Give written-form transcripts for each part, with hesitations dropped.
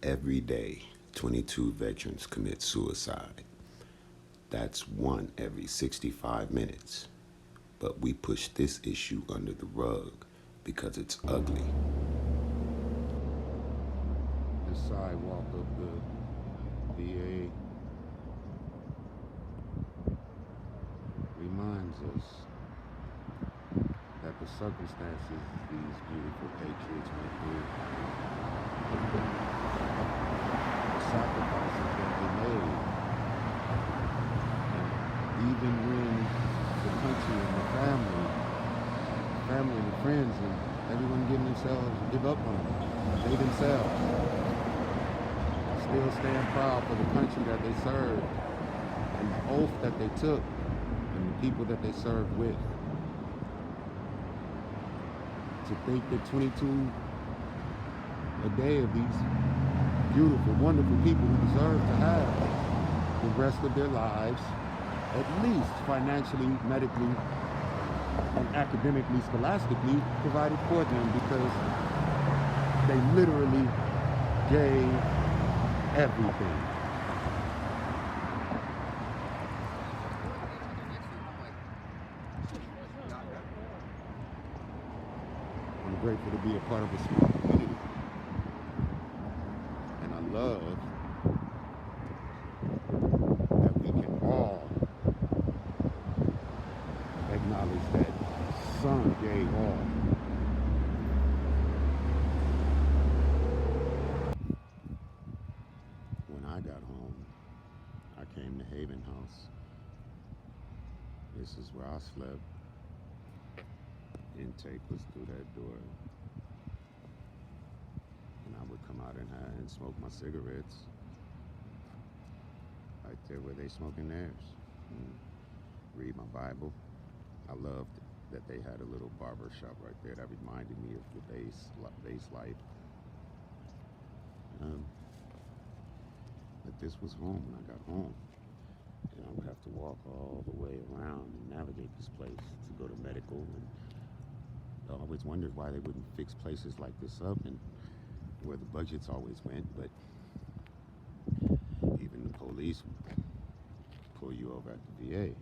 Every day, 22 veterans commit suicide. That's one every 65 minutes. But we push this issue under the rug because it's ugly. The sidewalk of the VA reminds us that the circumstances these beautiful patriots went through, the sacrifices that they made, and even when the country and the family and the friends and everyone give up on them, they themselves still stand proud for the country that they served and the oath that they took and the people that they served with. To think that 22 a day of these beautiful, wonderful people who deserve to have the rest of their lives, at least financially, medically, and academically, scholastically, provided for them because they literally gave everything. I'm grateful to be a part of a small community. And I love that we can all acknowledge that son gave all. When I got home, I came to Haven House. This is where I slept. Intake was through that door. And I would come out and smoke my cigarettes right there where they smoking theirs. And read my Bible. I loved that they had a little barber shop right there. That reminded me of the base life. But this was home when I got home. And I would have to walk all the way around and navigate this place to go to medical. And I always wondered why they wouldn't fix places like this up and where the budgets always went. But even the police would pull you over at the VA.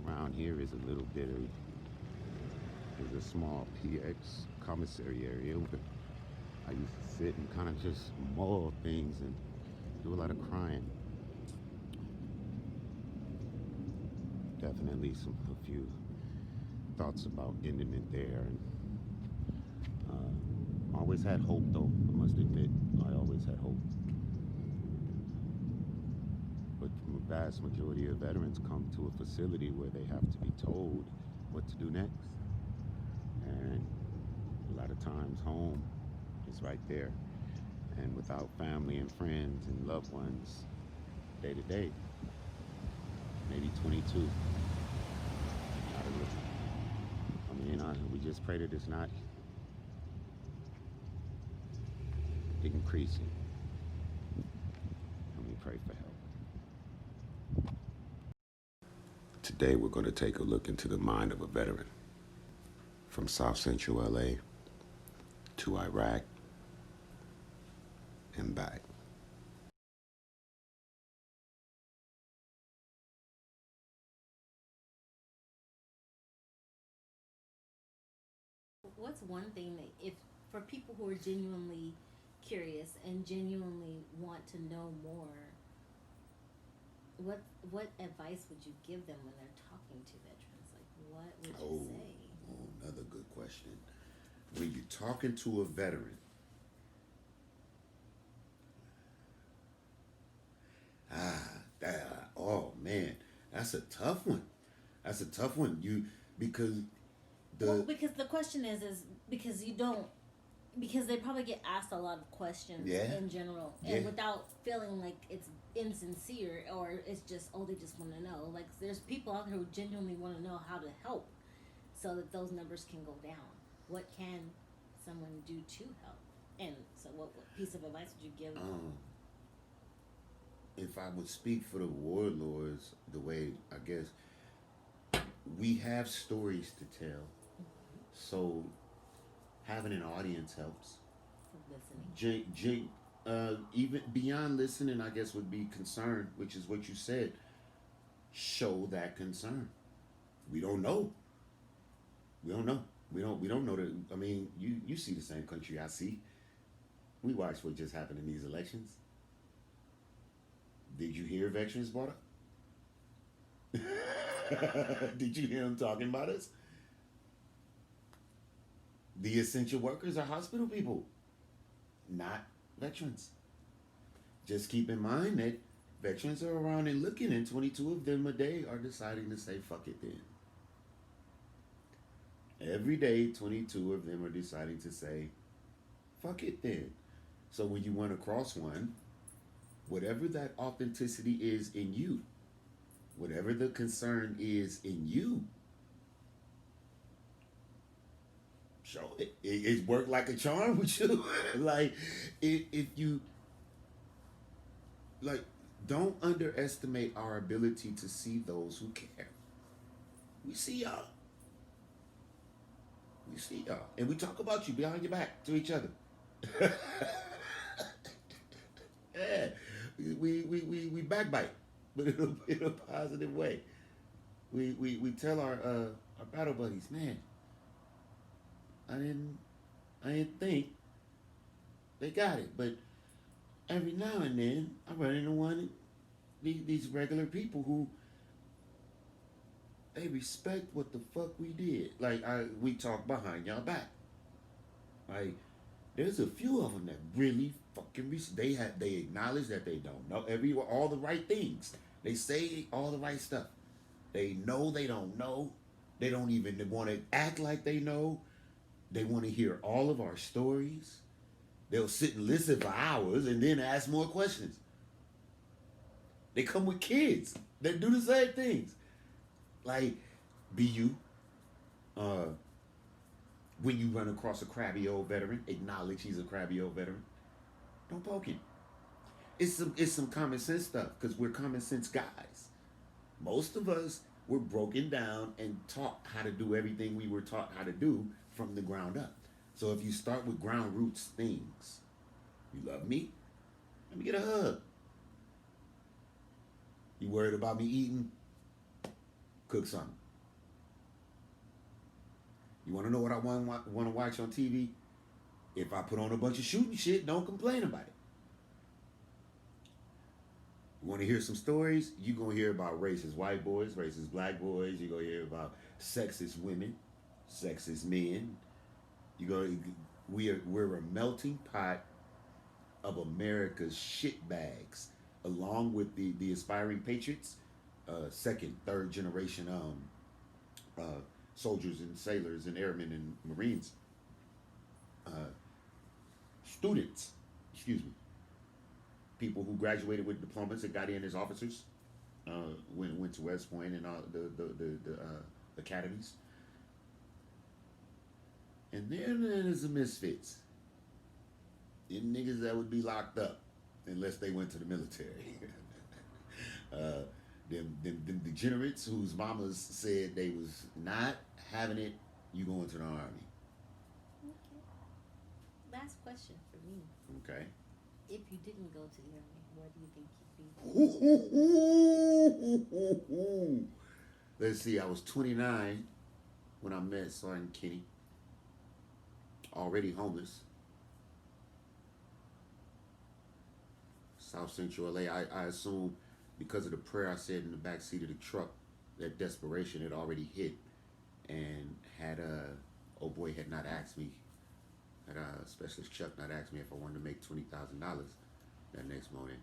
Around here is a little bit of, there's a small PX commissary area where I used to sit and kind of just mull things and do a lot of crying. Definitely a few thoughts about ending it there. And always had hope though, I must admit, I always had hope. But the vast majority of veterans come to a facility where they have to be told what to do next. And a lot of times home is right there. And without family and friends and loved ones, day to day, maybe 22. We just pray that it's not increasing. And we pray for help. Today, we're going to take a look into the mind of a veteran. From South Central LA to Iraq and back. What's one thing that, if for people who are genuinely curious and genuinely want to know more, what advice would you give them when they're talking to veterans? Like, what would you say? Another good question. When you're talking to a veteran, oh man, that's a tough one. That's a tough one. Because because the question is because you don't, because they probably get asked a lot of questions in general, and without feeling like it's insincere or it's just, oh, they just want to know. Like, there's people out there who genuinely want to know how to help so that those numbers can go down. What can someone do to help? And so what piece of advice would you give them? If I would speak for the warlords, the way, I guess, we have stories to tell. So having an audience helps. listening. Even beyond listening, I guess would be concern, which is what you said. Show that concern. We don't know. We don't know. We don't know that. I mean, you see the same country I see. We watch what just happened in these elections. Did you hear veterans brought up? Did you hear them talking about us? The essential workers are hospital people, not veterans. Just keep in mind that veterans are around and looking, and 22 of them a day are deciding to say, fuck it then. Every day, 22 of them are deciding to say, fuck it then. So when you run across one, whatever that authenticity is in you, whatever the concern is in you, show it. It worked like a charm with you. Like, if you, like, don't underestimate our ability to see those who care. We see y'all. We see y'all. And we talk about you behind your back to each other. Yeah. We backbite, but in a positive way. We tell our battle buddies, man, I didn't think they got it, but every now and then I run into these regular people who they respect what the fuck we did. Like we talk behind y'all back. Like there's a few of them that really fucking they acknowledge that they don't know all the right things. They say all the right stuff. They know they don't know. They don't even want to act like they know. They want to hear all of our stories. They'll sit and listen for hours and then ask more questions. They come with kids that do the same things. Like, be you. When you run across a crabby old veteran, acknowledge he's a crabby old veteran. Don't poke him. It's some common sense stuff because we're common sense guys. Most of us were broken down and taught how to do everything we were taught how to do from the ground up. So if you start with ground roots things, you love me? Let me get a hug. You worried about me eating? Cook something. You want to know what I want to watch on TV? If I put on a bunch of shooting shit, don't complain about it. You want to hear some stories? You're going to hear about racist white boys, racist black boys. You're going to hear about sexist women, sexist men. We're a melting pot of America's shitbags, along with the aspiring patriots, second, third generation soldiers and sailors and airmen and Marines, students, people who graduated with diplomas and got in as officers, went to West Point and all the academies. And then there's the misfits. Them niggas that would be locked up unless they went to the military. Them degenerates whose mamas said they was not having it, you going to the army. Okay. Last question for me. Okay. If you didn't go to the army, where do you think you'd be? Let's see, I was 29 when I met Sergeant Kenny. Already homeless. South Central LA. I assume because of the prayer I said in the back seat of the truck, that desperation had already hit, and had old boy had not asked me, had Specialist Chuck not asked me if I wanted to make $20,000 that next morning,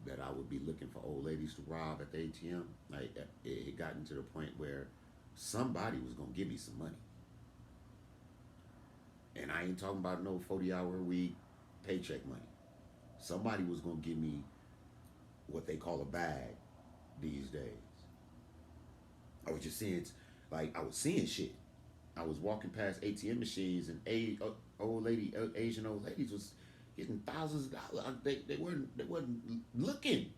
that I would be looking for old ladies to rob at the ATM. Like it had gotten to the point where somebody was gonna give me some money, and I ain't talking about no 40-hour a week paycheck money. Somebody was gonna give me what they call a bag these days. I was just seeing, I was seeing shit. I was walking past ATM machines and Asian old ladies was getting thousands of dollars. They wasn't looking.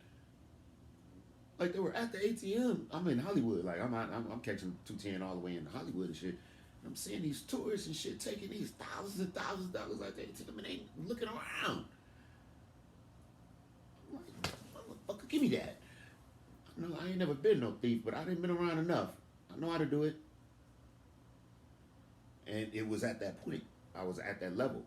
They were at the ATM. I'm in Hollywood. I'm catching 210 all the way in Hollywood and shit. I'm seeing these tourists and shit taking these thousands and thousands of dollars like they take them and they looking around. I'm like, motherfucker, give me that. No, I ain't never been no thief, but I didn't been around enough. I know how to do it. And it was at that point. I was at that level.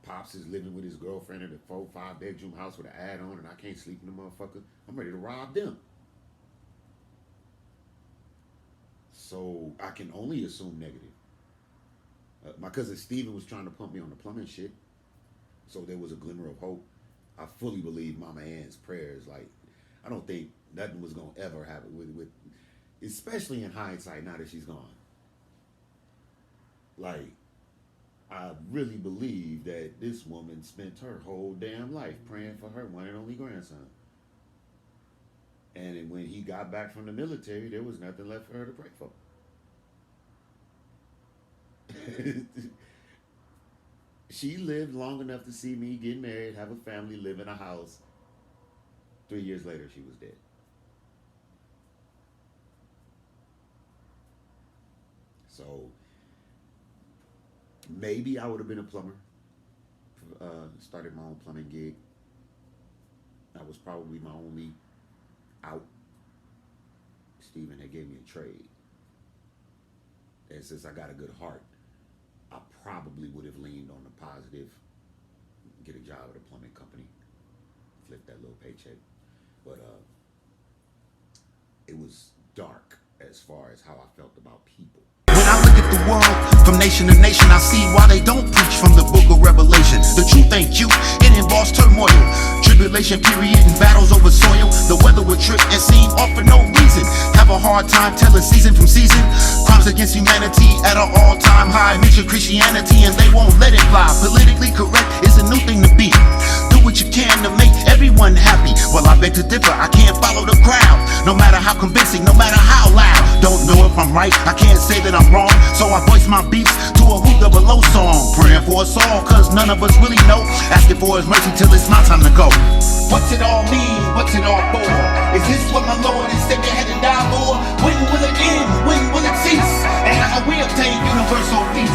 Pops is living with his girlfriend in a 4-5 bedroom house with an add-on, and I can't sleep in the motherfucker. I'm ready to rob them. So I can only assume negative. My cousin Steven was trying to pump me on the plumbing shit. So there was a glimmer of hope. I fully believe Mama Ann's prayers. Like, I don't think nothing was going to ever happen with, especially in hindsight now that she's gone. Like, I really believe that this woman spent her whole damn life praying for her one and only grandson. And when he got back from the military, there was nothing left for her to pray for. She lived long enough to see me get married, have a family, live in a house. 3 years later, she was dead. So maybe I would have been a plumber. Started my own plumbing gig. That was probably my only out. Steven had gave me a trade. And since I got a good heart, I probably would have leaned on the positive, get a job at a plumbing company, flip that little paycheck. But it was dark as far as how I felt about people. When I look at the world from nation to nation, I see why they don't preach from the book of Revelation. The truth ain't cute, it involves turmoil, tribulation period and battles over soil. The weather would trip and seem off for no reason. Have a hard time telling season from season. Crimes against humanity at an all-time high. Mention Christianity and they won't let it fly. Politically correct is a new thing to be. Do what you can to make everyone happy. Well, I beg to differ, I can't follow the crowd. No matter how convincing, no matter how loud. Don't know if I'm right, I can't say that I'm wrong. So I voice my beefs to a Who Double O song. Praying for us all, cause none of us really know. Asking for his mercy till it's my time to go. What's it all mean? What's it all for? Is this what my Lord and Savior had to die for? When will it end? When will it cease? And how we obtain universal peace?